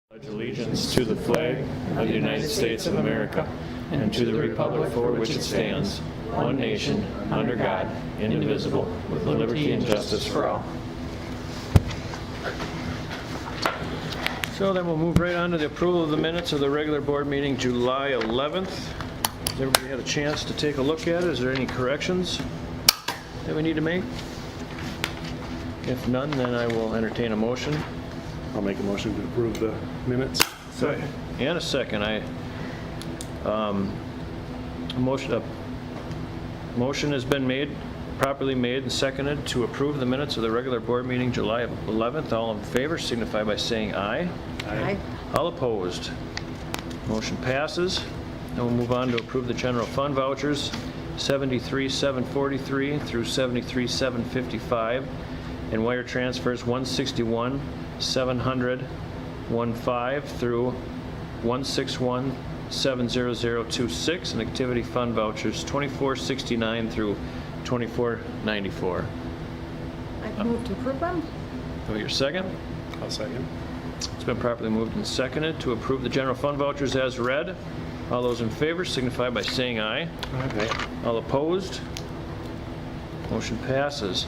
Pledge allegiance to the flag of the United States of America and to the republic for which it stands, one nation, under God, indivisible, with liberty and justice for all. So then we'll move right on to the approval of the minutes of the regular board meeting July 11th. Has everybody had a chance to take a look at it? Is there any corrections that we need to make? If none, then I will entertain a motion. I'll make a motion to approve the minutes. Second. And a second. Motion has been properly made and seconded to approve the minutes of the regular board meeting July 11th. All in favor signify by saying aye. Aye. All opposed. Motion passes. Then we'll move on to approve the general fund vouchers, 73,743 through 73,755, and wire transfers 161,700.15 through 161,700.26, and activity fund vouchers 2469 through 2494. I move to approve them. Do your second? I'll second. It's been properly moved and seconded to approve the general fund vouchers as read. All those in favor signify by saying aye. Aye. All opposed? Motion passes.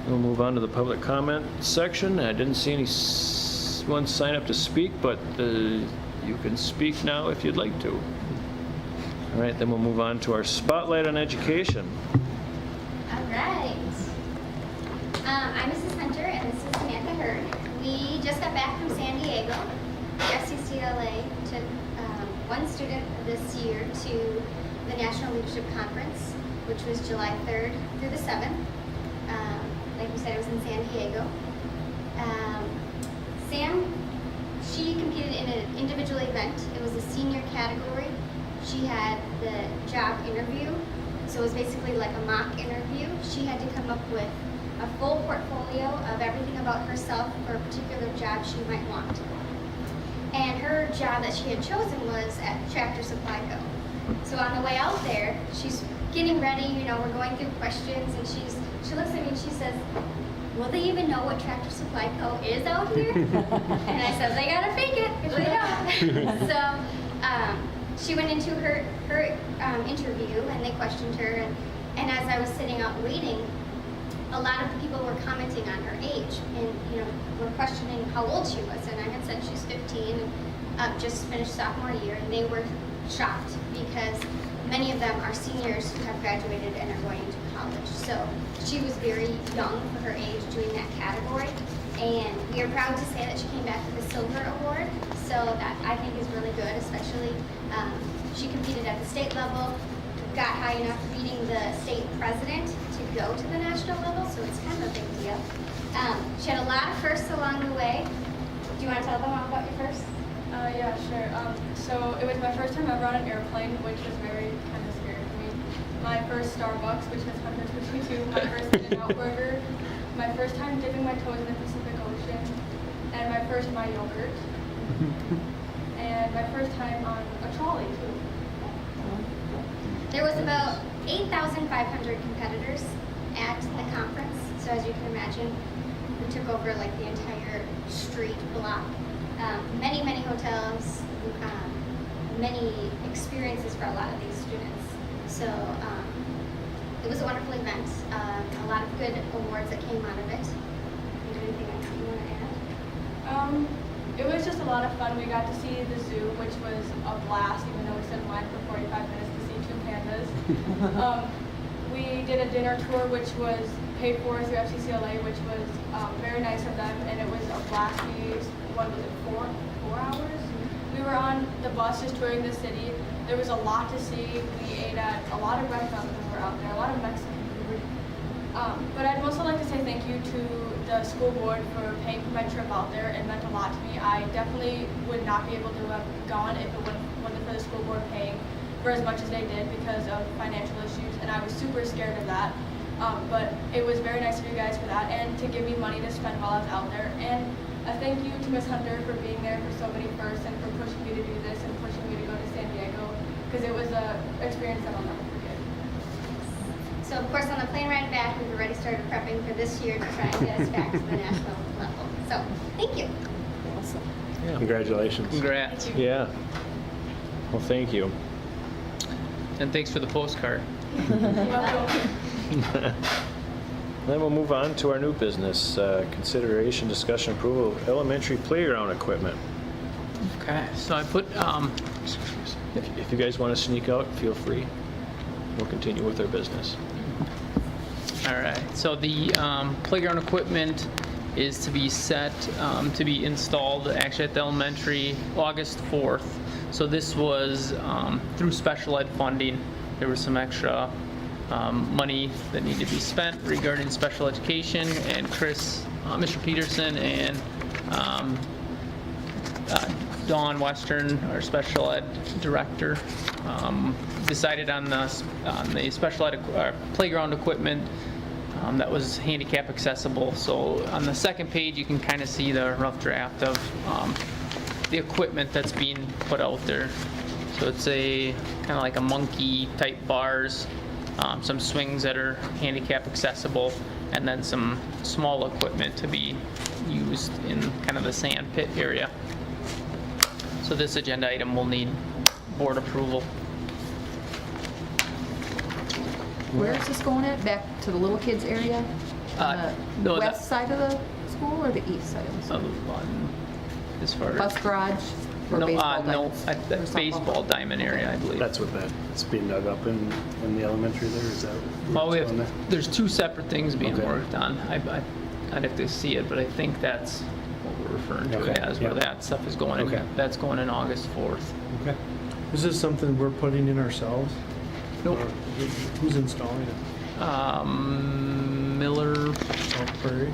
We'll move on to the public comment section. I didn't see anyone sign up to speak, but you can speak now if you'd like to. All right, then we'll move on to our spotlight on education. All right. I'm Mrs. Hunter, and this is Samantha Hurd. We just got back from San Diego. The FCCLA took one student this year to the National Leadership Conference, which was July 3rd through the 7th. Like we said, it was in San Diego. Sam, she competed in an individual event. It was a senior category. She had the job interview, so it was basically like a mock interview. She had to come up with a full portfolio of everything about herself for a particular job she might want. And her job that she had chosen was at Tractor Supply Co. So on the way out there, she's getting ready, we're going through questions, and she looks at me and she says, "Will they even know what Tractor Supply Co. is out here?" And I said, "They gotta fake it if they don't." So she went into her interview, and they questioned her, and as I was sitting out waiting, a lot of the people were commenting on her age, and were questioning how old she was, and I had said she's 15 and just finished sophomore year, and they were shocked because many of them are seniors who have graduated and are going into college. So she was very young for her age doing that category, and we are proud to say that she came back with a silver award. So that I think is really good, especially she competed at the state level, got high enough beating the state president to go to the national level, so it's kind of a big deal. She had a lot of firsts along the way. Do you want to tell them all about your first? Yeah, sure. So it was my first time ever on an airplane, which was very kind of scary for me. My first Starbucks, which has Hunter 22, my first In-N-Out burger, my first time dipping my toes in the Pacific Ocean, and my first My Yogurt, and my first time on a trolley too. There was about 8,500 competitors at the conference, so as you can imagine, we took over like the entire street block. Many hotels, many experiences for a lot of these students. So it was a wonderful event. A lot of good awards that came out of it. Is there anything else you want to add? It was just a lot of fun. We got to see the zoo, which was a blast, even though we stood in line for 45 minutes to see 2 pandas. We did a dinner tour, which was paid for through FCCLA, which was very nice of them, and it was a blast. We, what was it, 4 hours? We were on the bus just touring the city. There was a lot to see. We ate at a lot of restaurants when we were out there, a lot of Mexican food. But I'd also like to say thank you to the school board for paying for my trip out there. It meant a lot to me. I definitely would not be able to have gone if it wasn't for the school board paying for as much as they did because of financial issues, and I was super scared of that. But it was very nice of you guys for that, and to give me money to spend while I was out there. And a thank you to Ms. Hunter for being there for so many firsts and for pushing me to do this and pushing me to go to San Diego, because it was an experience that I'll never forget. So of course on the plane ride back, we've already started prepping for this year to try and get us back to the national level. So thank you. Awesome. Yeah. Congratulations. Congrats. Yeah. Well, thank you. And thanks for the postcard. Then we'll move on to our new business, consideration, discussion, approval of elementary playground equipment. Okay, so I put, If you guys want to sneak out, feel free. We'll continue with our business. all right, so the playground equipment is to be set, to be installed actually at the elementary August 4th. So this was through special ed funding. There was some extra money that needed to be spent regarding special education, and Chris, Mr. Peterson, and Dawn Western, our special ed director, decided on the special ed playground equipment that was handicap accessible. So on the second page, you can kind of see the rough draft of the equipment that's being put out there. So it's a kind of like a monkey type bars, some swings that are handicap accessible, and then some small equipment to be used in kind of the sand pit area. So this agenda item will need board approval. Where is this going at? Back to the little kids area? On no, the that- west side of the school or the east side of the school? As far as Bus garage or no, baseball no, diamonds? at the Or softball? baseball diamond area, I believe. That's what it's being dug up in the elementary there, is that? Well, what's on there? there's two separate things being Okay. worked on. I'd have to see it, but I think that's what we're referring to it Okay, as, where yeah. that stuff is going. Okay. That's going in August 4th. Okay. Is this something we're putting in ourselves? Nope. Or who's installing it? Miller, South Prairie?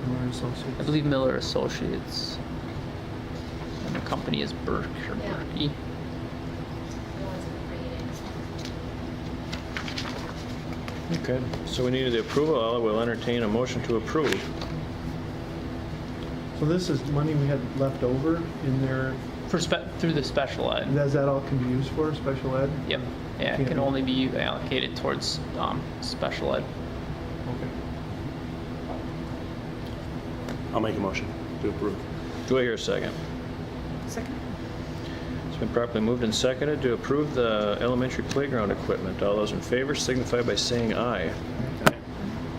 Miller I Associates? believe Miller Associates. And the company is Burke or Yeah. Berkey. Okay, so we needed the approval. I will entertain a motion to approve. So this is money we had left over in there, Through the special ed. that all can be used for, special ed? Yep. Yeah, it Can't can be- only be allocated towards special ed. Okay. I'll make a motion to approve. Do I hear a second? Second. It's been properly moved and seconded to approve the elementary playground equipment. All those in favor signify by saying aye.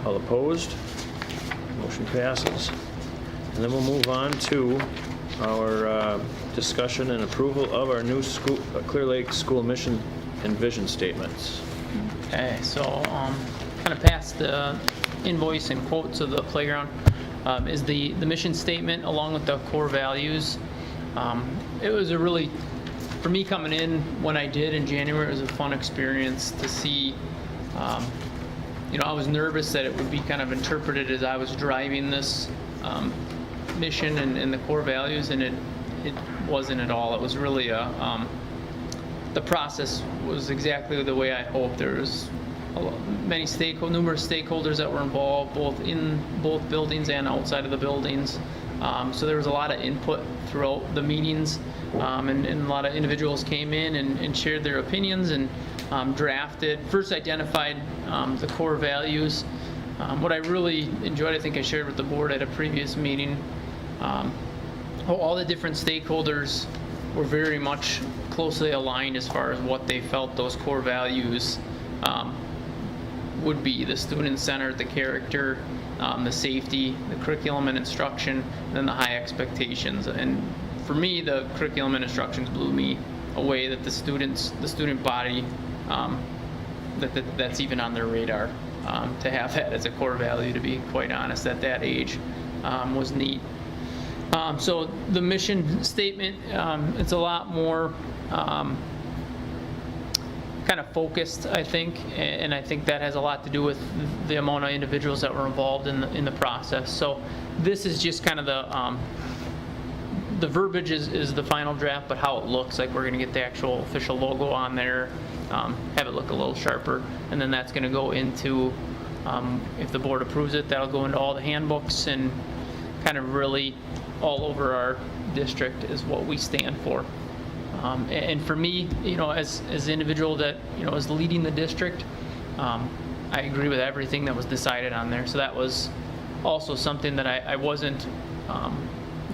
All opposed? Motion passes. And then we'll move on to our discussion and approval of our new school, Clear Lake School mission and vision statements. Okay, so kind of past the invoice and quotes of the playground is the mission statement along with the core values. It was a really, for me coming in when I did in January, it was a fun experience to see. I was nervous that it would be kind of interpreted as I was driving this mission and the core values, and it wasn't at all. It was really the process was exactly the way I hoped. There was numerous stakeholders that were involved, both in both buildings and outside of the buildings. So there was a lot of input throughout the meetings, and a lot of individuals came in and shared their opinions and first identified the core values. What I really enjoyed, I think I shared with the board at a previous meeting, all the different stakeholders were very much closely aligned as far as what they felt those core values would be: the student-centered, the character, the safety, the curriculum and instruction, and then the high expectations. And for me, the curriculum and instructions blew me away, that the student body, that's even on their radar. To have that as a core value, to be quite honest, at that age, was neat. So the mission statement, it's a lot more kind of focused, I think, and I think that has a lot to do with the amount of individuals that were involved in the process. So this is just kind of the verbiage is the final draft, but how it looks like, we're going to get the actual official logo on there, have it look a little sharper, and then that's going to go into, if the board approves it, that'll go into all the handbooks and kind of really all over our district is what we stand for. And for me, as the individual that, is leading the district, I agree with everything that was decided on there. So that was also something that I wasn't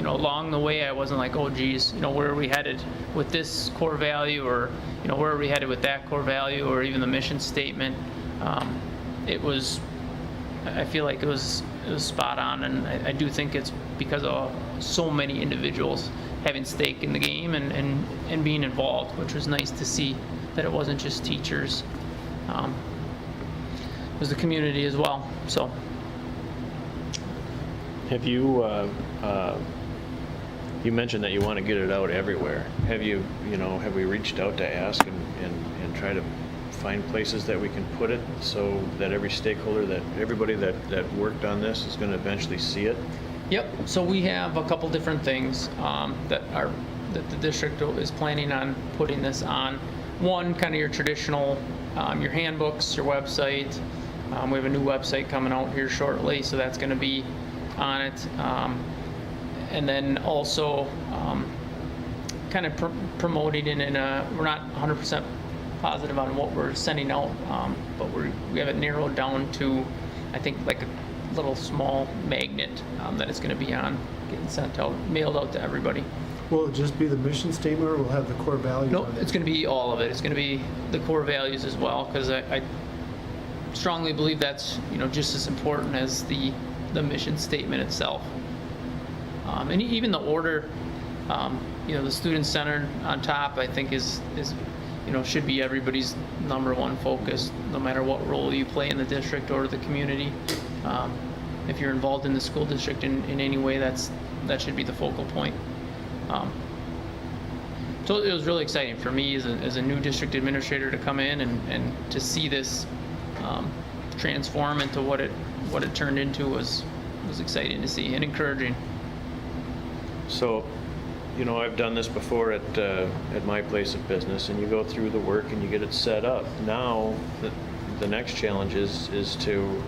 along the way, I wasn't like, oh geez, where are we headed with this core value, or, where are we headed with that core value, or even the mission statement. I feel like it was spot on, and I do think it's because of so many individuals having stake in the game and being involved, which was nice to see that it wasn't just teachers. It was the community as well, so. Have you, you mentioned that you want to get it out everywhere. Have we reached out to ask and try to find places that we can put it so that every stakeholder, that everybody that worked on this is going to eventually see it? Yep, so we have a couple different things that the district is planning on putting this on. One, kind of your traditional, your handbooks, your website. We have a new website coming out here shortly, so that's going to be on it. And then also kind of promoting it we're not 100% positive on what we're sending out, but we have it narrowed down to, I think, like a little small magnet that it's going to be on, getting sent out, mailed out to everybody. Will it just be the mission statement, or will it have the core values No, on it? it's going to be all of it. It's going to be the core values as well, because I strongly believe that's just as important as the mission statement itself. And even the order, the student centered on top, I think is should be everybody's number one focus, no matter what role you play in the district or the community. If you're involved in the school district in any way, that should be the focal point. So it was really exciting for me as a new district administrator to come in and to see this transform into what it turned into was exciting to see and encouraging. So, I've done this before at my place of business, and you go through the work and you get it set up. Now, the next challenge is to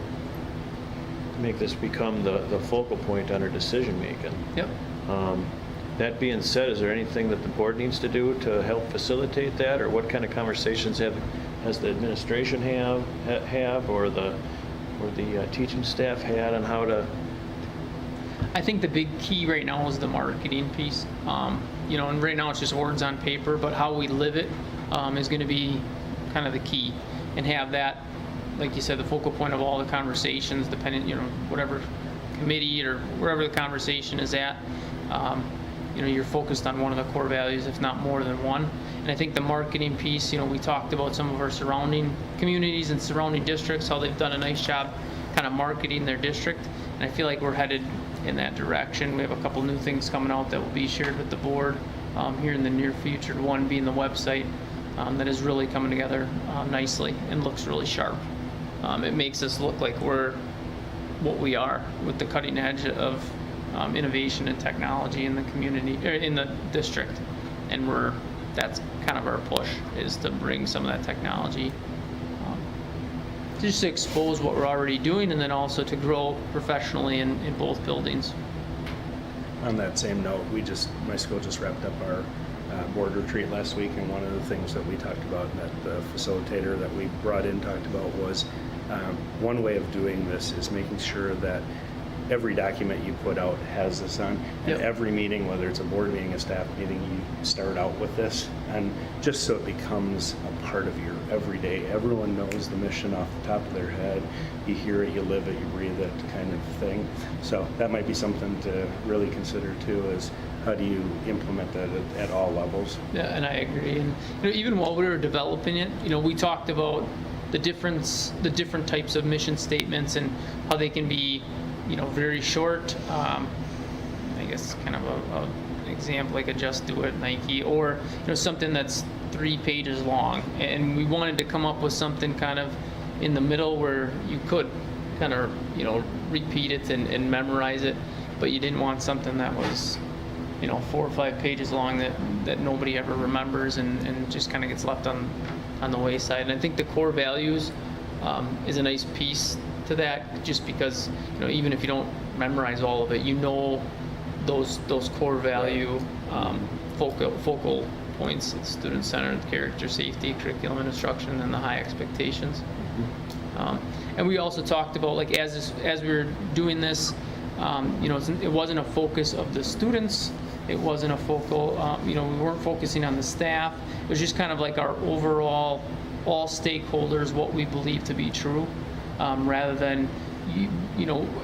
make this become the focal point on our decision making. Yep. That being said, is there anything that the board needs to do to help facilitate that, or what kind of conversations has the administration have or the teaching staff had on how to? I think the big key right now is the marketing piece. And right now it's just words on paper, but how we live it is going to be kind of the key, and have that, like you said, the focal point of all the conversations, depending, whatever committee or wherever the conversation is at. You're focused on one of the core values, if not more than one. And I think the marketing piece, we talked about some of our surrounding communities and surrounding districts, how they've done a nice job kind of marketing their district. And I feel like we're headed in that direction. We have a couple new things coming out that will be shared with the board here in the near future. One being the website that is really coming together nicely and looks really sharp. It makes us look like we're what we are, with the cutting edge of innovation and technology in the community, or in the district. And that's kind of our push, is to bring some of that technology, just to expose what we're already doing, and then also to grow professionally in both buildings. On that same note, my school just wrapped up our board retreat last week, and one of the things that we talked about, that the facilitator that we brought in talked about, was one way of doing this is making sure that every document you put out has this on. And Yep. every meeting, whether it's a board meeting, a staff meeting, you start out with this, and just so it becomes a part of your everyday. Everyone knows the mission off the top of their head. You hear it, you live it, you breathe it, kind of thing. So that might be something to really consider too, is how do you implement that at all levels? Yeah, and I agree. And even while we were developing it, we talked about the different types of mission statements and how they can be, very short. I guess kind of a example like a Just Do It Nike, or something that's 3 pages long. And we wanted to come up with something kind of in the middle where you could kind of repeat it and memorize it, but you didn't want something that was 4 or 5 pages long that nobody ever remembers and just kind of gets left on the wayside. And I think the core values is a nice piece to that, just because even if you don't memorize all of it, those core value focal points: student-centered, character, safety, curriculum and instruction, and the high expectations. And we also talked about, like, as we were doing this, it wasn't a focus of the students. It wasn't a focal, we weren't focusing on the staff. It was just kind of like our overall, all stakeholders, what we believe to be true, rather than,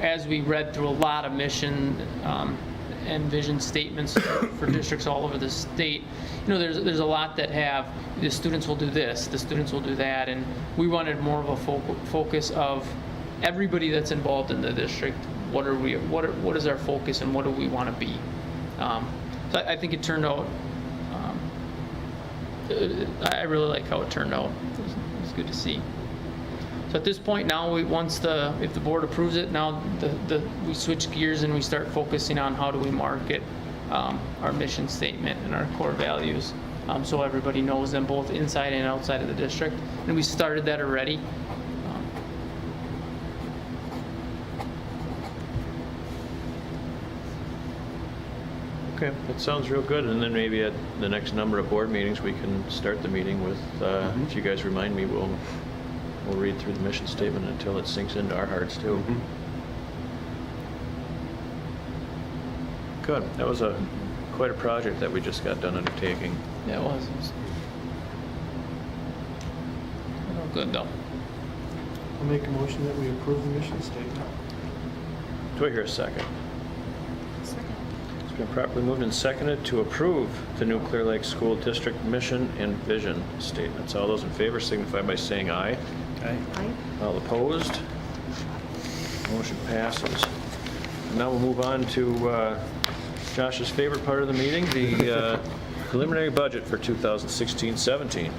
as we read through a lot of mission and vision statements for districts all over the state, there's a lot that have, the students will do this, the students will do that, and we wanted more of a focus of everybody that's involved in the district. What is our focus and what do we want to be? So I think it turned out, I really like how it turned out. It was good to see. So at this point now, if the board approves it, now we switch gears and we start focusing on how do we market our mission statement and our core values, so everybody knows them both inside and outside of the district. And we started that already. Okay, that sounds real good, and then maybe at the next number of board meetings, we can start the meeting with, if you guys remind me, we'll read through the mission statement until it sinks into our hearts too. Good, that was quite a project that we just got done undertaking. Yeah, it was. Good though. I'll make a motion that we approve the mission statement. Do I hear a second? Second. It's been properly moved and seconded to approve the new Clear Lake School District mission and vision statements. All those in favor signify by saying aye. Aye. Aye. All opposed? Motion passes. Now we'll move on to Josh's favorite part of the meeting, the preliminary budget for 2016-17.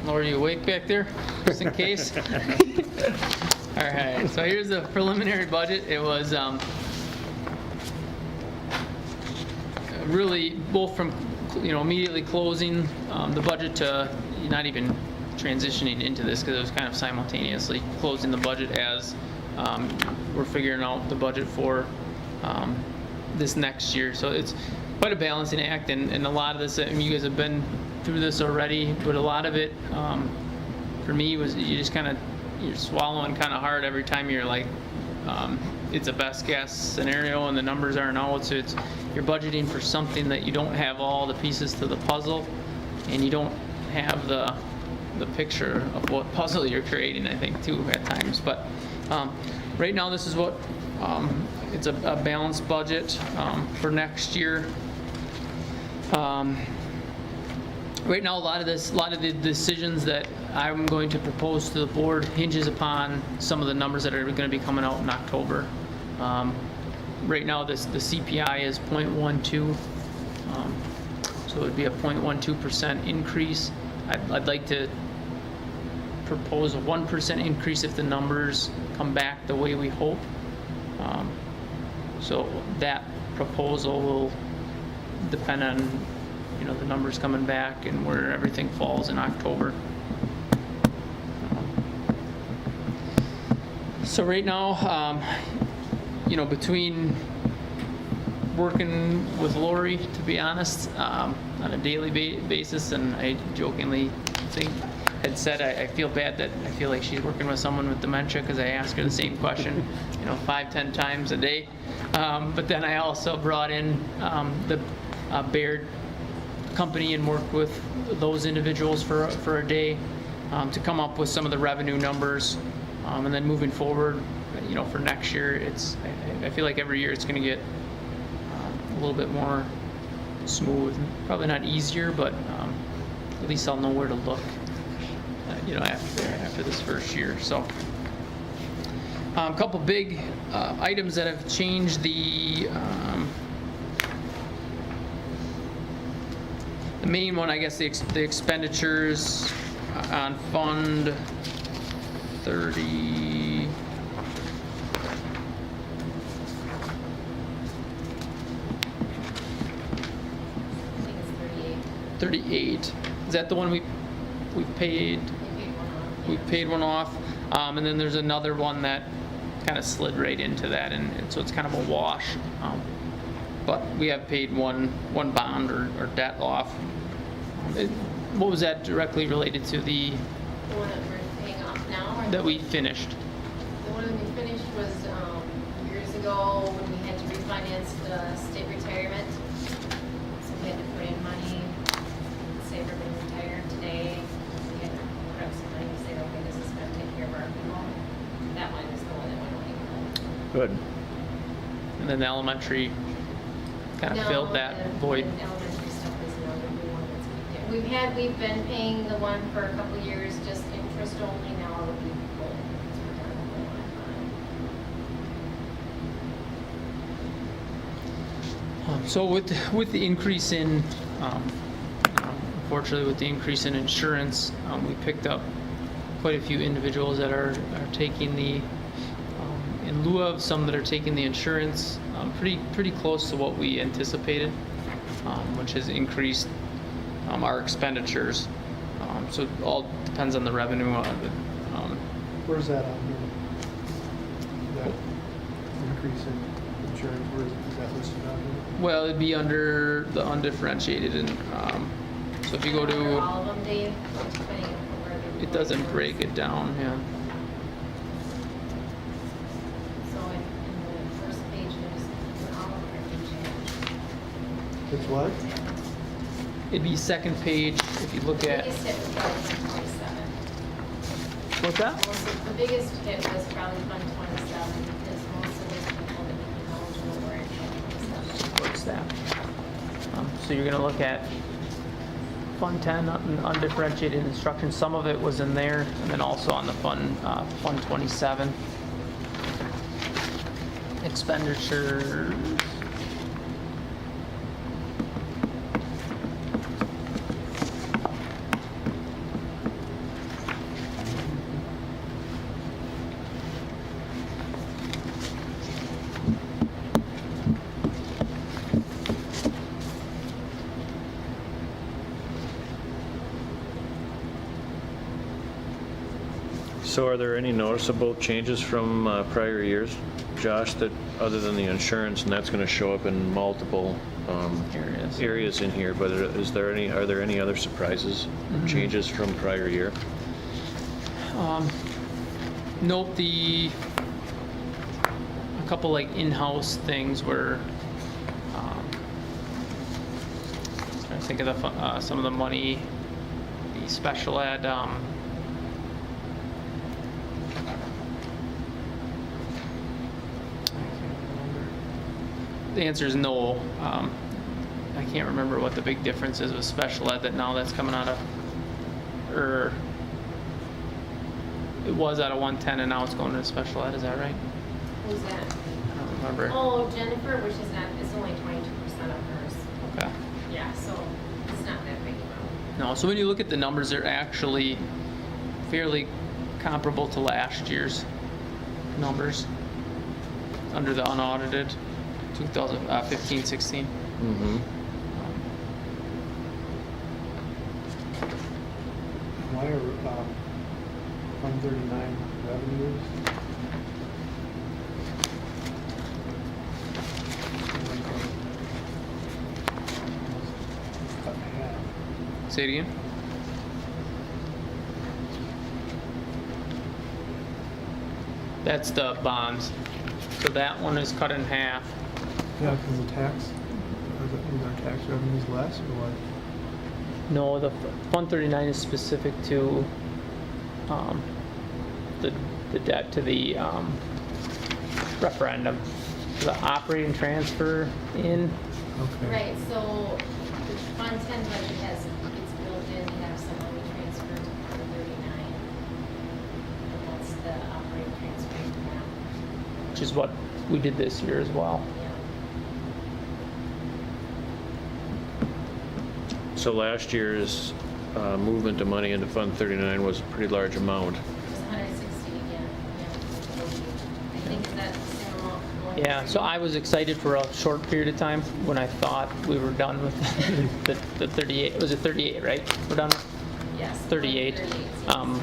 Laura, you awake back there, just in case? All right, so here's the preliminary budget. It was really both from, immediately closing the budget to not even transitioning into this, because it was kind of simultaneously closing the budget as we're figuring out the budget for this next year. So it's quite a balancing act, and a lot of this, you guys have been through this already, but a lot of it for me was you're swallowing kind of hard every time you're like, it's a best guess scenario and the numbers aren't out. So you're budgeting for something that you don't have all the pieces to the puzzle, and you don't have the picture of what puzzle you're creating, I think, too, at times. But right now, this is what it's a balanced budget for next year. Right now, a lot of the decisions that I'm going to propose to the board hinges upon some of the numbers that are going to be coming out in October. Right now, the CPI is 0.12, so it would be a 0.12% increase. I'd like to propose a 1% increase if the numbers come back the way we hope. So that proposal will depend on the numbers coming back and where everything falls in October. So right now, between working with Lori, to be honest, on a daily basis, and I jokingly had said I feel bad that I feel like she's working with someone with dementia, because I ask her the same question 5-10 times a day. But then I also brought in the Baird company and worked with those individuals for a day to come up with some of the revenue numbers, and then moving forward, for next year, I feel like every year it's going to get a little bit more smooth. Probably not easier, but at least I'll know where to look, after this first year. So a couple big items that have changed the main one, I guess, the expenditures on Fund 30. I think it's 38. 38. Is that the one we paid? We paid one off, and then there's another one that kind of slid right into that, and so it's kind of a wash. But we have paid one bond or debt off. What was that directly related to? The one that we're paying off now? Or that we finished. The one that we finished was years ago when we had financed state retirement. So we had to put in money, say we're going to retire today. We had to put up some money to say, okay, this is going to take care of our people. That one is the one that went away. Good. And then the elementary kind of No, filled that the void. Elementary stuff is another new one that's kicked in. We've been paying the one for a couple of years, just interest only. Now it'll be full. So we're done with the one. So with the increase in, unfortunately, with the increase in insurance, we picked up quite a few individuals that are taking the, in lieu of some that are taking the insurance, pretty close to what we anticipated, which has increased our expenditures. So it all depends on the revenue of it. Where's that on here? That increase in insurance, where is that listed on here? Well, it'd be under the undifferentiated, and so if you go Under to, all of them, Dave, depending on where they're it doesn't going. break it down, yeah. So in the first page, there's all of them It's what? It'd be second page if you look at, Biggest hit was probably Fund 27. what's that? The biggest hit was probably Fund 27 because most of those people that became eligible were in Fund 27. What's that? So you're gonna look at Fund 10, undifferentiated instruction. Some of it was in there, and then also on the Fund 27. Expenditures. So are there any noticeable changes from prior years, Josh, that, other than the insurance, and that's going to show up in multiple areas in here, but are there any other surprises, changes from prior year? Nope, a couple like in-house things were, trying to think of some of the money, the special ed, the answer is no. I can't remember what the big difference is with special ed, that now that's coming out of, or it was out of 110 and now it's going to special ed, is that right? Who's that? I don't remember. Oh, Jennifer, which is not, it's only 22% of hers. Okay. Yeah, so it's not that big amount. No, so when you look at the numbers, they're actually fairly comparable to last year's numbers under the unaudited 2015-16. Mm-hmm. Why are Fund 39 revenues? Cut in half. Say it again. That's the bonds. So that one is cut in half. Yeah, because the tax, is our tax revenues less or what? No, the Fund 39 is specific to the debt to the referendum. The operating transfer in. Okay. Right, so the Fund 10 budget has, it's built in to have some money transferred to Fund 39. And that's the operating transfer account. Which is what we did this year as well. Yeah. So last year's movement of money into Fund 39 was a pretty large amount. It was 160 again, yeah. I think that's the same amount. going Yeah, to- so I was excited for a short period of time when I thought we were done with the 38. Was it 38, right? We're done with Yes. 38. 38, yes.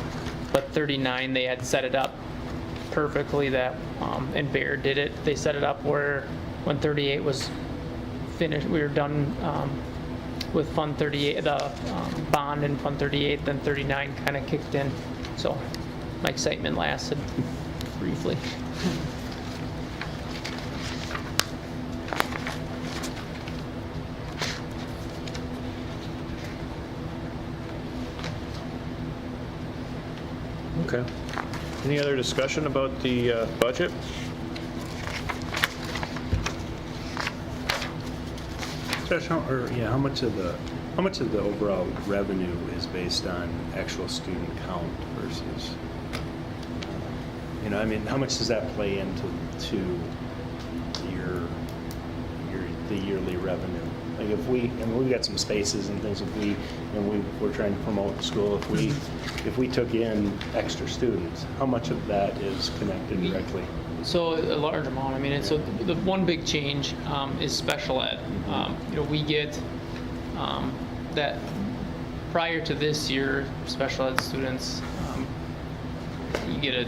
But 39, they had set it up perfectly that, and Bear did it. They set it up where when 38 was finished, we were done with Fund 38, the bond in Fund 38, then 39 kind of kicked in. So my excitement lasted briefly. Okay. Any other discussion about the budget? Josh, how much of the overall revenue is based on actual student count versus, I mean, how much does that play into the yearly revenue? Like if we've got some spaces and things, we're trying to promote the school, if we took in extra students, how much of that is connected directly? So a large amount. I mean, so the one big change is special ed. We get that prior to this year, special ed students, you could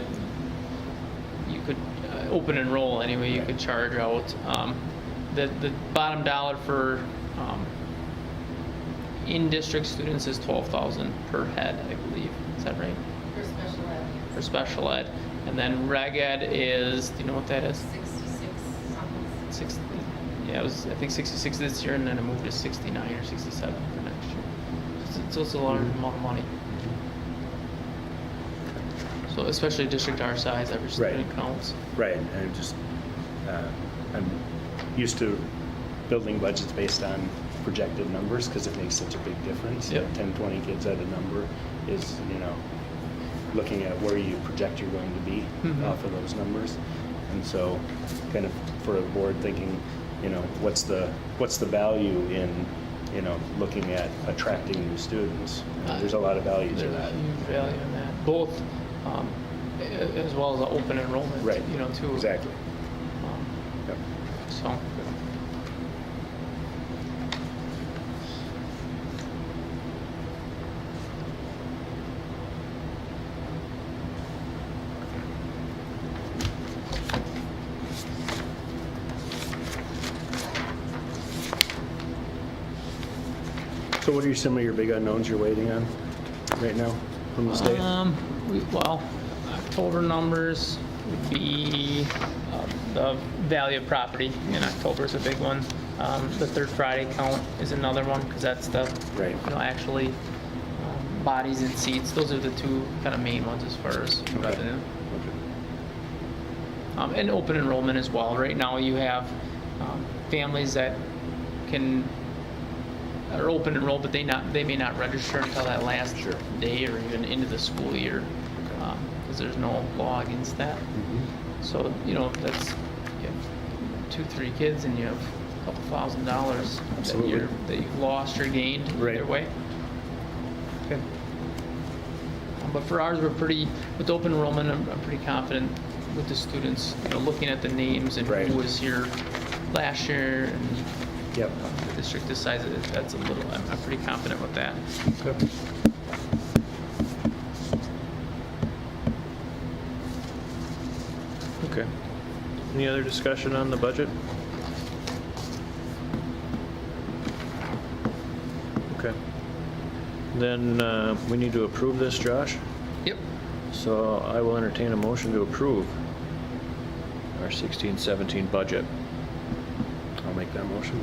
open enroll anyway. You could charge out. The bottom dollar for in-district students is $12,000 per head, I believe. Is that right? For special ed. For special ed. And then reg ed is, do you know what that is? 66 something. Yeah, it was, I think 66 this year, and then it moved to 69 or 67 for next year. So it's a large amount of money. So especially a district our size, every student counts. Right, and I'm used to building budgets based on projected numbers because it makes such a big difference. Yep. 10, 20 kids at a number is, looking at where you project you're going to be off of those numbers. And so kind of for the board thinking, what's the value in, looking at attracting new students? There's a lot of value to There's that. a huge value in that, both as well as the open enrollment, Right. Too. Exactly. Yep. So. So what are some of your big unknowns you're waiting on right now from the state? October numbers would be the value of property in October is a big one. The third Friday count is another one because that's the Right. actually bodies and seats. Those are the two kind of main ones as far as revenue. And open enrollment as well. Right now you have families that are open enrolled, but they may not register until that last day or even into the school year, because there's no law against that. So that's you have 2-3 kids and you have a couple $1,000s Absolutely. that you've lost or gained either way. Okay. But for ours, with open enrollment, I'm pretty confident with the students, looking at the names and Right. who was here last year and Yep. the district decides that's a little, I'm pretty confident with that. Okay. Okay. Any other discussion on the budget? Okay. Then we need to approve this, Josh. Yep. So I will entertain a motion to approve our 16-17 budget. I'll make that motion.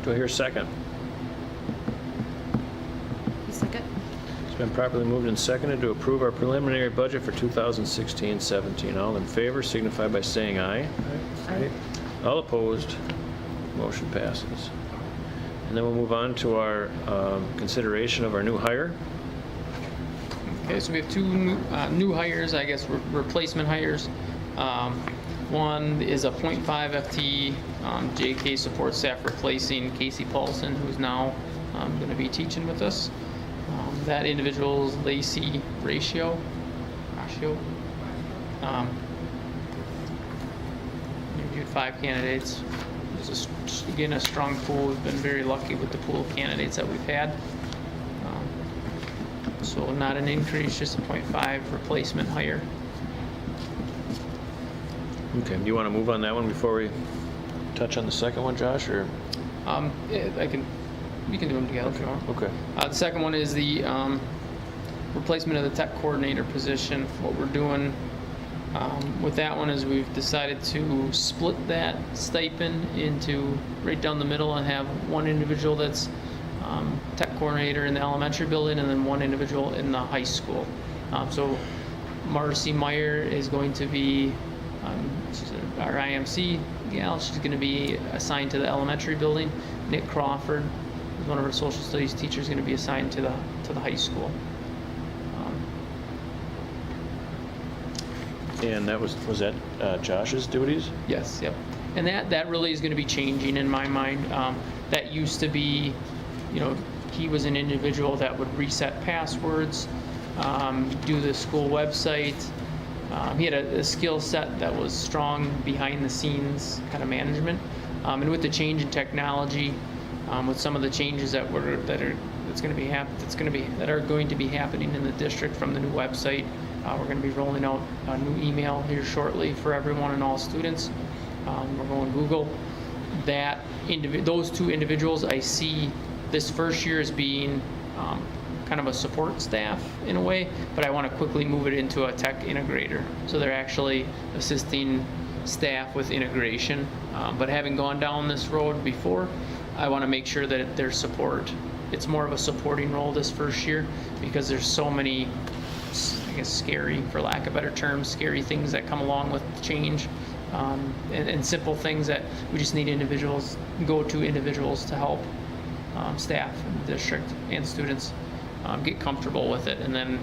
Do I hear a second? Second? It's been properly moved and seconded to approve our preliminary budget for 2016-17. All in favor signify by saying aye. Aye. All opposed, motion passes. And then we'll move on to our consideration of our new hire. Okay, so we have two new hires, I guess, replacement hires. One is a .5 FTE JK support staff replacing Casey Paulson, who's now going to be teaching with us. That individual's Lacey Ratio. Interviewed 5 candidates. There's again a strong pool. We've been very lucky with the pool of candidates that we've had. So not an increase, just a .5 replacement hire. Okay, do you want to move on that one before we touch on the second one, Josh, or? We can do them together if you want. Okay. The second one is the replacement of the tech coordinator position. What we're doing with that one is we've decided to split that stipend into right down the middle and have one individual that's tech coordinator in the elementary building and then one individual in the high school. So Marcy Meyer is going to be, she's our IMC gal. She's going to be assigned to the elementary building. Nick Crawford, who's one of our social studies teachers, going to be assigned to the high school. And that was that Josh's duties? Yes, yep. And that really is going to be changing in my mind. That used to be, he was an individual that would reset passwords, do the school website. He had a skill set that was strong behind the scenes kind of management. And with the change in technology, with some of the changes that are going to be happening in the district from the new website, we're going to be rolling out a new email here shortly for everyone and all students. We're going Google. Those two individuals I see this first year as being kind of a support staff in a way, but I want to quickly move it into a tech integrator. So they're actually assisting staff with integration. But having gone down this road before, I want to make sure that their support, it's more of a supporting role this first year, because there's so many, I guess, scary, for lack of better terms, scary things that come along with change. And simple things that we just need go-to individuals to help staff in the district and students get comfortable with it, and then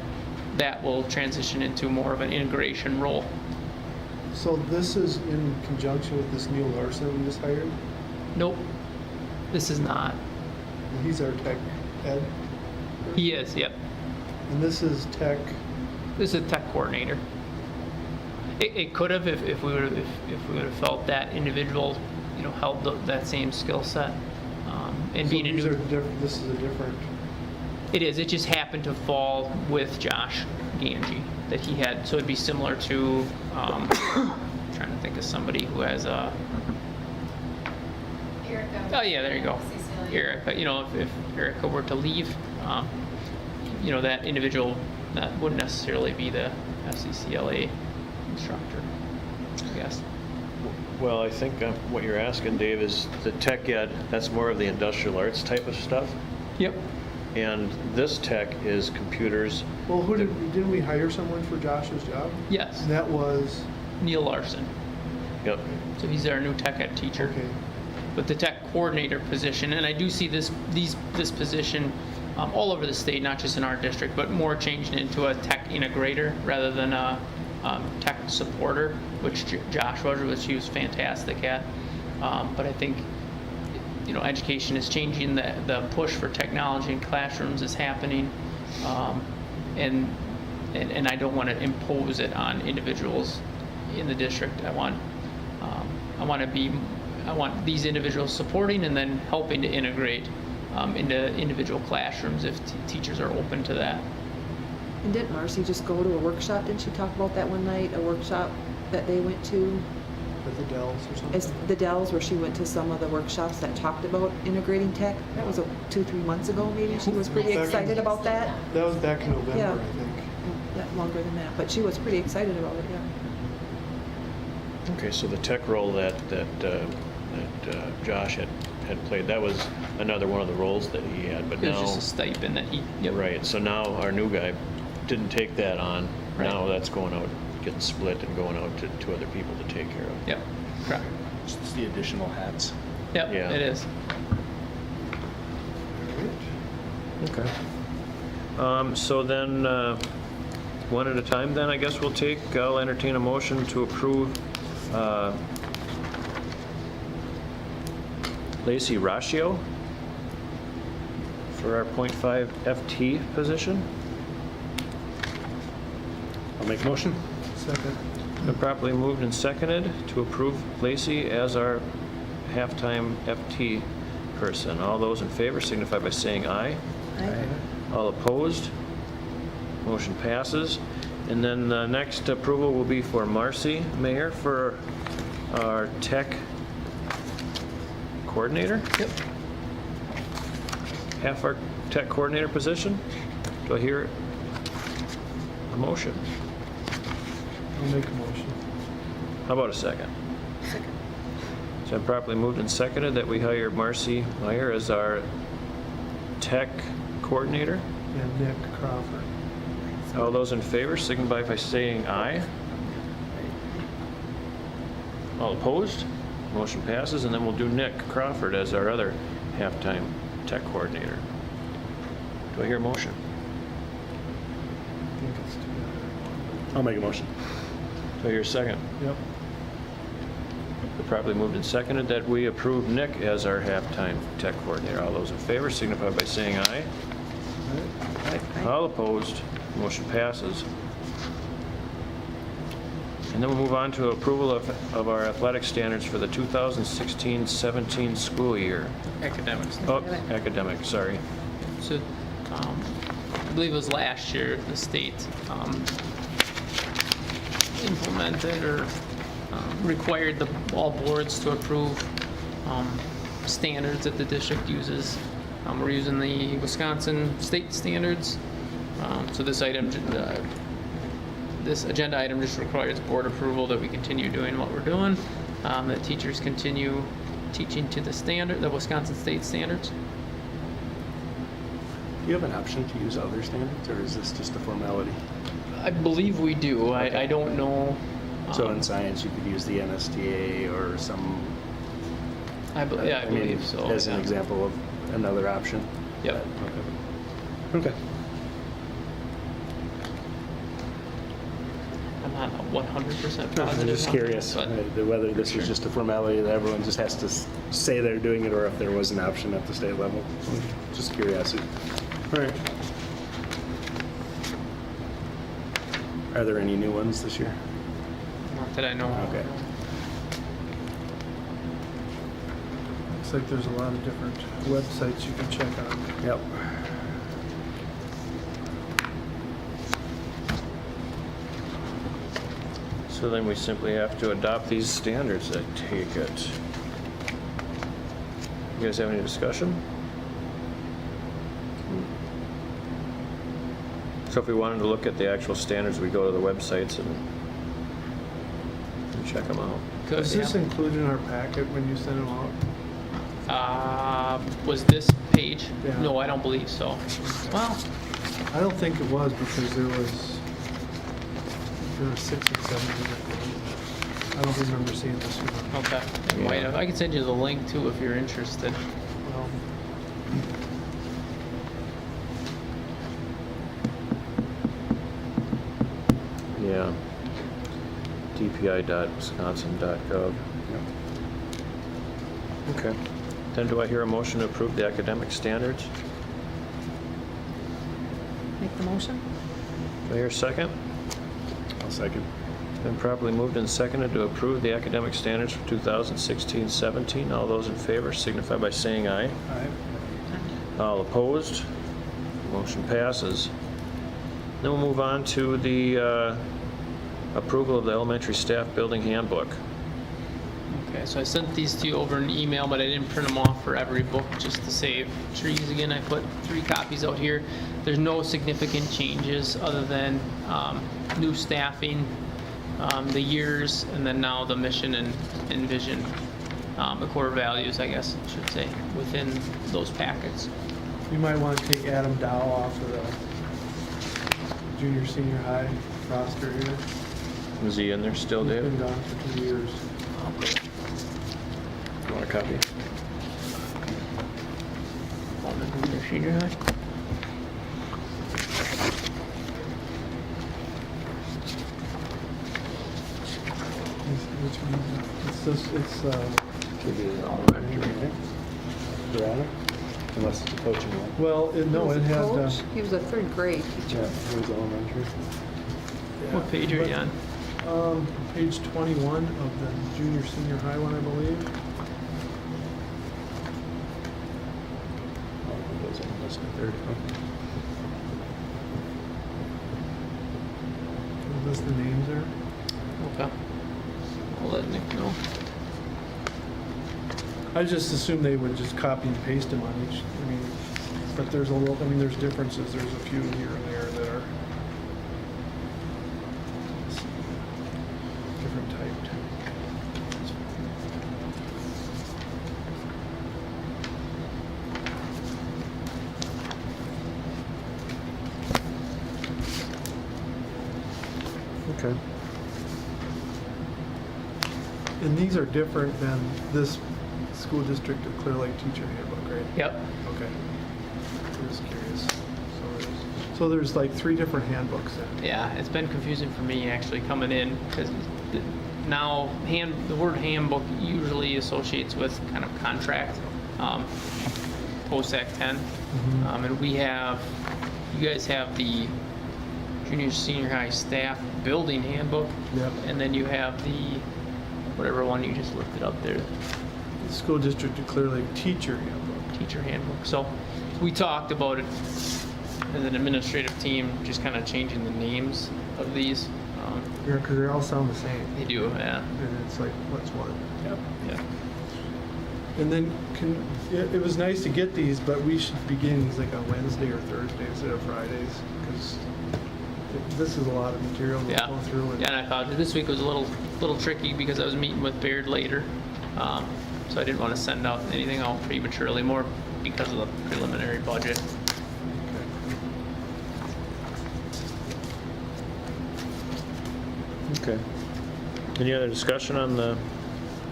that will transition into more of an integration role. So this is in conjunction with this Neil Larson we just hired? Nope, this is not. He's our tech ed? He is, yep. And this is tech, This is a tech coordinator. It could have if we would have felt that individual, held that same skill set. And so being a these new, are different, this is a different, it is. It just happened to fall with Josh Ganji that he had. So it'd be similar to, trying to think of somebody who has a. Erica. Oh yeah, there you go. Cecilia. Erica. If Erica were to leave, that individual that wouldn't necessarily be the FCCLA instructor, I guess. Well, I think what you're asking, Dave, is the tech ed, that's more of the industrial arts type of stuff. Yep. And this tech is computers. well, didn't we hire someone for Josh's job? Yes. And that was, Neil Larson. Yep. So he's our new tech ed teacher. okay. But the tech coordinator position, and I do see this position all over the state, not just in our district, but more changed into a tech integrator rather than a tech supporter, which Josh was, which he was fantastic at. But I think, education is changing. The push for technology in classrooms is happening, and I don't want to impose it on individuals in the district. I want these individuals supporting and then helping to integrate into individual classrooms if teachers are open to that. And didn't Marcy just go to a workshop? Didn't she talk about that one night? A workshop that they went to? At the Dells or something? It's the Dells, where she went to some of the workshops that talked about integrating tech. That was 2-3 months ago, maybe. She was pretty Back in- excited about that. That was back in November, Yeah. I think. Yeah, longer than that, but she was pretty excited about it, yeah. Okay, so the tech role that Josh had played, that was another one of the roles that he had, but It was now. just a stipend that he. Yep. Right, so now our new guy didn't take that on. Right. Now that's going out, getting split and going out to other people to take care of. Yep. Correct. It's the additional hats. Yep. Yeah. It is. Okay. So then, one at a time then, I guess we'll take, I'll entertain a motion to approve Lacey Ratio for our .5 FT position. I'll make a motion. Second. Been properly moved and seconded to approve Lacey as our halftime FT person. All those in favor signify by saying aye. All opposed? Motion passes. And then the next approval will be for Marcy Mayer for our tech coordinator. Yep. Half our tech coordinator position. Do I hear a motion? I'll make a motion. How about a second? Second. So I'm properly moved and seconded that we hire Marcy Meyer as our tech coordinator. And Nick Crawford. All those in favor signify by saying aye. All opposed? Motion passes, and then we'll do Nick Crawford as our other halftime tech coordinator. Do I hear a motion? I think it's together. I'll make a motion. Do I hear a second? Yep. Been properly moved and seconded that we approve Nick as our halftime tech coordinator. All those in favor signify by saying aye. All opposed? Motion passes. And then we'll move on to approval of our athletic standards for the 2016-17 school year. Academics. Oh, academic, sorry. So, I believe it was last year, the state implemented or required all boards to approve standards that the district uses. We're using the Wisconsin state standards. So this item, this agenda item just requires board approval that we continue doing what we're doing, that teachers continue teaching to the Wisconsin state standards. Do you have an option to use other standards, or is this just a formality? I believe we do. I don't know. So in science, you could use the NSTA or some. I mean, believe so. As an yeah. example of another option. Yep. Okay. I'm not 100% positive. I'm just on curious that, whether this Sure. is just a formality that everyone just has to say they're doing it, or if there was an option at the state level. Just curiosity. All right. Are there any new ones this year? but not that I know. of. Okay. Looks like there's a lot of different websites you can check on. Yep. So then we simply have to adopt these standards, I take it. You guys have any discussion? So if we wanted to look at the actual standards, we go to the websites and check them out. Good, Is this yeah. included in our packet when you send them out? Was this page? Yeah. No, I don't believe so. Well, I don't think it was, because there was 6 or 7 different ones. I don't remember seeing this one. okay. I might have. I can send you the link too if you're interested. Well, Yeah. dpi.wisconsin.gov. Okay. Then do I hear a motion to approve the academic standards? Make the motion? Do I hear a second? I'll second. Been properly moved and seconded to approve the academic standards for 2016-17. All those in favor signify by saying aye. all right. All opposed? Motion passes. Then we'll move on to the approval of the elementary staff building handbook. Okay, so I sent these to you over an email, but I didn't print them off for every book just to save trees. Again, I put 3 copies out here. There's no significant changes other than new staffing, the years, and then now the mission and vision, the core values, I guess I should say, within those packets. You might want to take Adam Dow off of the junior, senior high roster here. Is he in there still, He's Dave? been gone for 2 years. You want a copy? On the junior, senior high. Which one? It's this, it's, Could be an elementary, right? For Adam? Unless it's a coaching one. well, no, Was it he had, coach? He was a 3rd grade teacher. Yeah, it was elementary. What page are you on? Page 21 of the junior, senior high one, I believe. Oh, it was almost a third. Is this the names there? Okay. I'll let Nick know. I just assumed they would just copy and paste them on each, I mean, but there's a little, I mean, there's differences, there's a few here and there that are different typed. Okay. And these are different than this school district of Clear Lake teacher handbook, right? Yep. Okay. I'm just curious. So there's like 3 different handbooks then? Yeah, it's been confusing for me actually coming in because now the word handbook usually associates with kind of contract, post Act 10. And you guys have the junior senior high staff building handbook. Yep. And then you have the, whatever one you just lifted up there, The school district of Clear Lake teacher handbook. teacher handbook. So we talked about it as an administrative team, just kind of changing the names of these. Yeah, because they all sound the same. They do, yeah. And it's like, what's one? Yep. Yeah. And then it was nice to get these, but we should be getting these like on Wednesday or Thursday instead of Fridays, because this is a lot of material to Yeah. go through. And Yeah, and I thought this week was a little tricky because I was meeting with Baird later, so I didn't want to send out anything out prematurely, more because of the preliminary budget. Okay. Any other discussion on the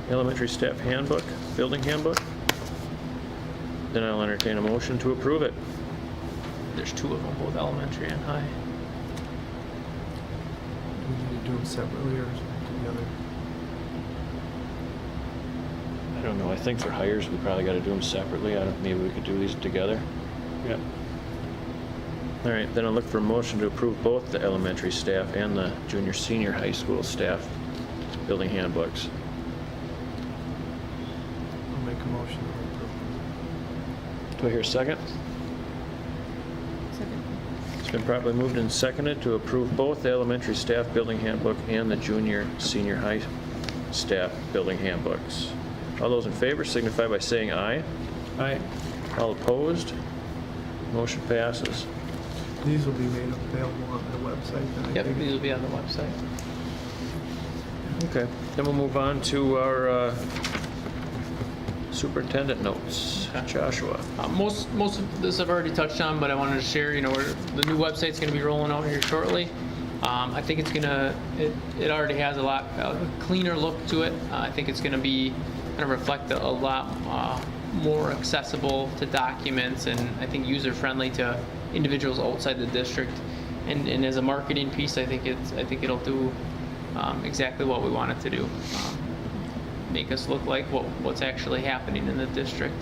elementary staff handbook, building handbook? Then I'll entertain a motion to approve it. There's 2 of them, both elementary and high. Do we need to do them separately or together? I don't know, I think for hires, we probably got to do them separately. Maybe we could do these together. Yep. All right, then I'll look for a motion to approve both the elementary staff and the junior senior high school staff building handbooks. I'll make a motion to approve. Do I hear a second? Second. It's been properly moved and seconded to approve both the elementary staff building handbook and the junior senior high staff building handbooks. All those in favor signify by saying aye. Aye. All opposed? Motion passes. These will be made available on the website then, I Yep, think. these will be on the website. Okay, then we'll move on to our superintendent notes. Joshua. Most of this I've already touched on, but I wanted to share, the new website's going to be rolling out here shortly. I think it's it already has a lot cleaner look to it. I think it's going to be kind of reflect a lot more accessible to documents, and I think user-friendly to individuals outside the district. And as a marketing piece, I think it'll do exactly what we want it to do. Make us look like what's actually happening in the district.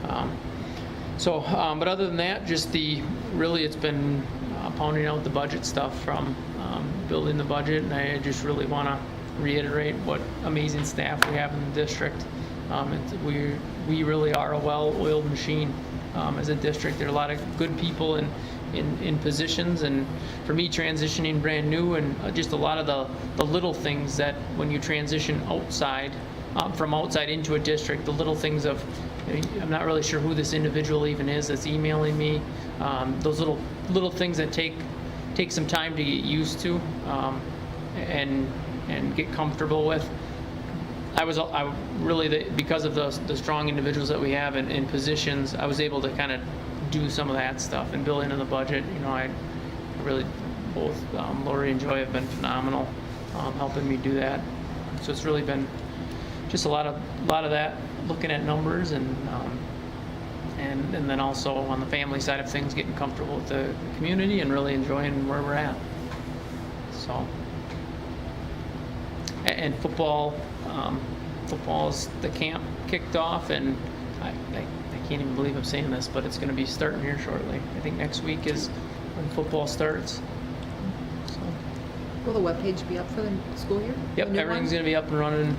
But other than that, it's been pounding out the budget stuff from building the budget, and I just really want to reiterate what amazing staff we have in the district. We really are a well-oiled machine as a district. There are a lot of good people in positions, and for me, transitioning brand new, and just a lot of the little things that when you transition from outside into a district, the little things of, I'm not really sure who this individual even is that's emailing me. Those little things that take some time to get used to and get comfortable with. I really, because of the strong individuals that we have in positions, I was able to kind of do some of that stuff and build into the budget. I really, both Lori and Joy have been phenomenal helping me do that. So it's really been just a lot of that, looking at numbers and then also on the family side of things, getting comfortable with the community and really enjoying where we're at. So, and football's the camp kicked off, and I can't even believe I'm saying this, but it's going to be starting here shortly. I think next week is when football starts. So, Will the webpage be up for the school year? yep, The new everything's one? going to be up and running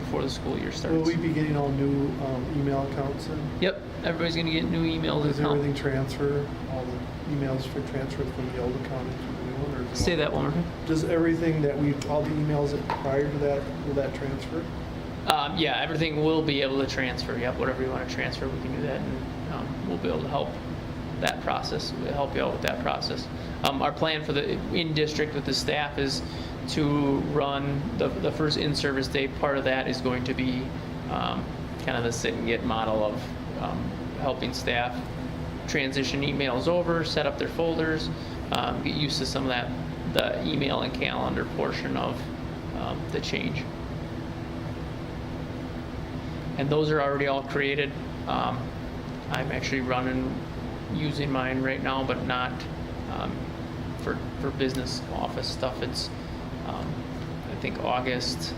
before the school year starts. Will we be getting all new email accounts and Yep, everybody's going to get new emails. does everything transfer, all the emails for transfer from the old account into the new one? Or is it Say all- that one more time. Does everything all the emails that prior to that, will that transfer? Yeah, everything will be able to transfer. Yep, whatever you want to transfer, we can do that, and we'll be able to help that process. We'll help you out with that process. Our plan for the in-district with the staff is to run the first in-service day. Part of that is going to be kind of the sit and get model of helping staff transition emails over, set up their folders, get used to some of the email and calendar portion of the change. And those are already all created. I'm actually using mine right now, but not for business office stuff. It's I think August,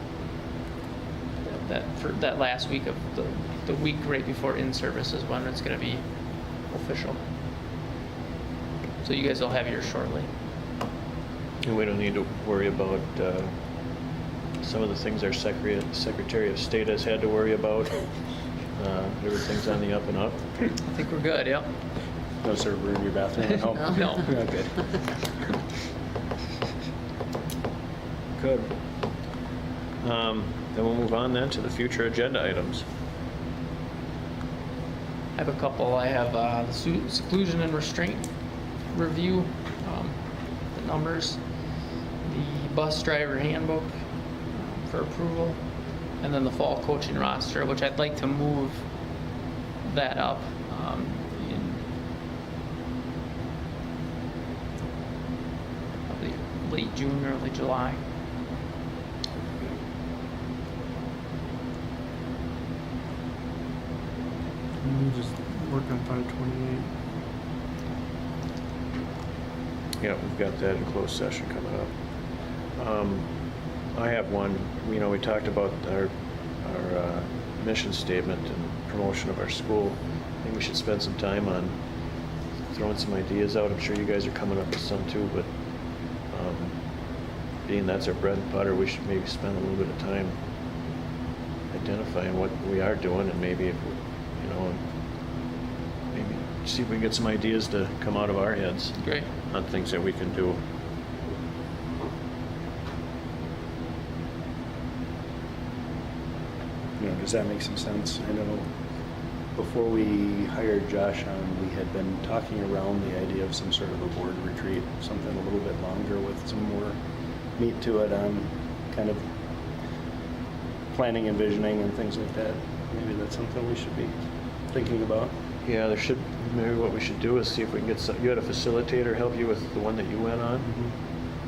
for that last week of the week right before in-service is when it's going to be official. So you guys will have yours shortly. And we don't need to worry about some of the things our Secretary of State has had to worry about. Everything's on the up and up. I think we're good, yep. No server in your bathroom at home? No. Yeah, good. Good. Then we'll move on then to the future agenda items. I have a couple. I have the seclusion and restraint review, the numbers, the bus driver handbook for approval, and then the fall coaching roster, which I'd like to move that up in probably late June, early July. And we just work on 528. Yeah, we've got that in closed session coming up. I have one. We talked about our mission statement and promotion of our school. I think we should spend some time on throwing some ideas out. I'm sure you guys are coming up with some too, but being that's our bread and butter, we should maybe spend a little bit of time identifying what we are doing, and maybe if maybe see if we can get some ideas to come out of our heads Great. on things that we can do. Does that make some sense? I know before we hired Josh on, we had been talking around the idea of some sort of a board retreat, something a little bit longer with some more meat to it on kind of planning and visioning and things like that. Maybe that's something we should be thinking about. Yeah, maybe what we should do is see if we can get you had a facilitator help you with the one that you went on.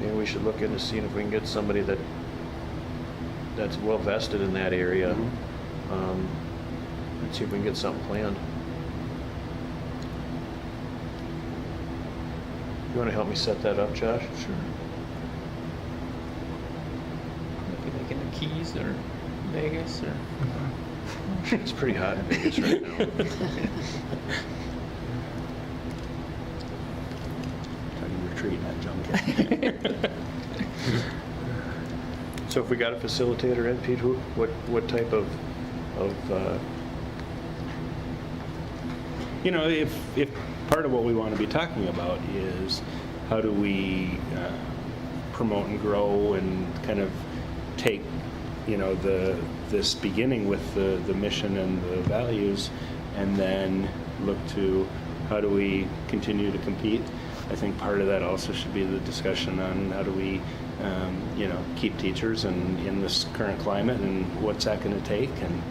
Maybe we should look into seeing if we can get somebody that's well vested in that area. And see if we can get something planned. You want to help me set that up, Josh? Sure. Maybe like in the Keys or Vegas or. It's pretty hot in Vegas right now. Talking retreat, not junket. So if we got a facilitator in, Pete, what type of if part of what we want to be talking about is how do we promote and grow and kind of take this beginning with the mission and the values, and then look to how do we continue to compete. I think part of that also should be the discussion on how do we keep teachers in this current climate, and what's that going to take. And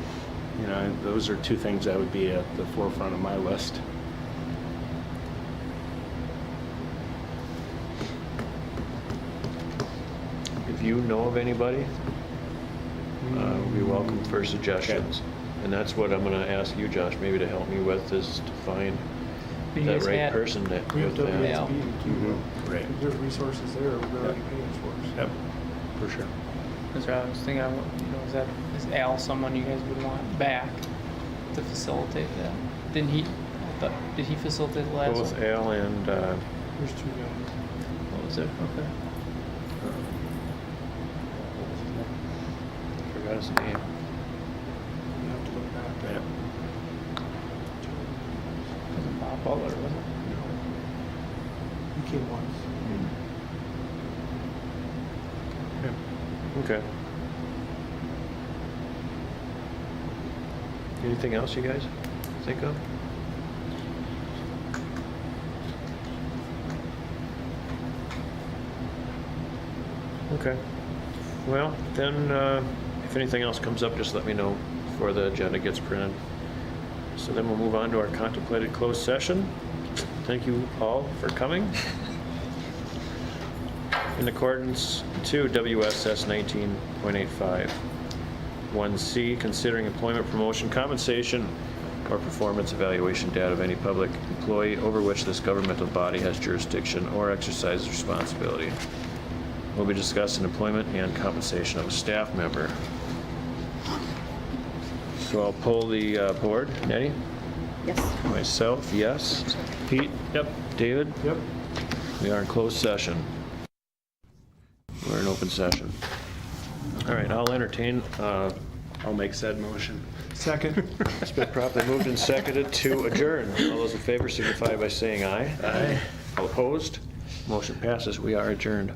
those are two things that would be at the forefront of my list. If you know of anybody, we welcome for suggestions. And that's what I'm going to ask you, Josh, maybe to help me with, is to find You that guys right had- person that We have with that. Yeah. WSB too. Right. There's resources there we're already paying for. Yep, for sure. That's right. I was thinking, is Al someone you guys would want back to facilitate that? Did he facilitate the last Both one? Al and There's two guys. What was it? Okay. forgot his name. You have to look back. Yep. Wasn't Bob Butler, was it? He came once. Okay. Anything else you guys think of? Okay. Well, then, if anything else comes up, just let me know before the agenda gets printed. So then we'll move on to our contemplated closed session. Thank you all for coming. in accordance to WSS 19.85. 1C, considering employment, promotion, compensation, or performance evaluation data of any public employee over which this governmental body has jurisdiction or exercises responsibility. We'll be discussing employment and compensation of a staff member. So I'll poll the board. Nettie? Yes. Myself, yes. Pete? Yep. David? Yep. We are in closed session. We're in open session. All right, I'll entertain, I'll make said motion. Second. it's been properly moved and seconded to adjourn. All those in favor signify by saying aye. Aye. All opposed? Motion passes. We are adjourned.